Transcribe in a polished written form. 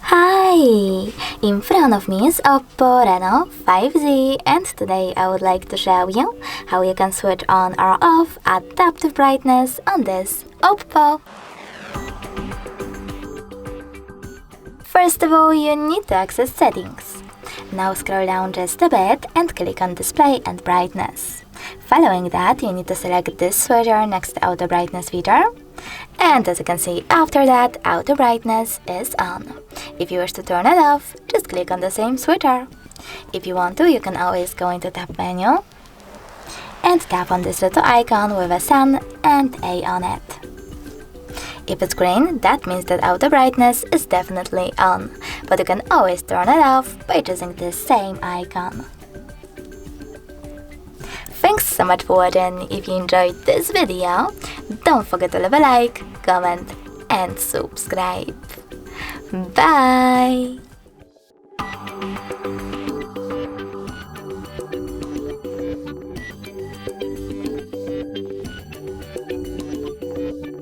Hi! In front of me is OPPO RENO 5G, and today I would like to show you how you can switch on or off adaptive brightness on this OPPO. First of all, you need to access settings. Now scroll down just a bit and click on display and brightness. Following that, you need to select this switcher next to auto brightness feature. And as you can see, after that, auto brightness is on. If you wish to turn it off, just click on the same switcher. If you want to, you can always go into tab menu and tap on this little icon with a sun and A on it. If it's green, that means that auto brightness is definitely on, but you can always turn it off by choosing this same icon. Thanks so much for watching. If you enjoyed this video, don't forget to leave a like, comment and subscribe. Bye!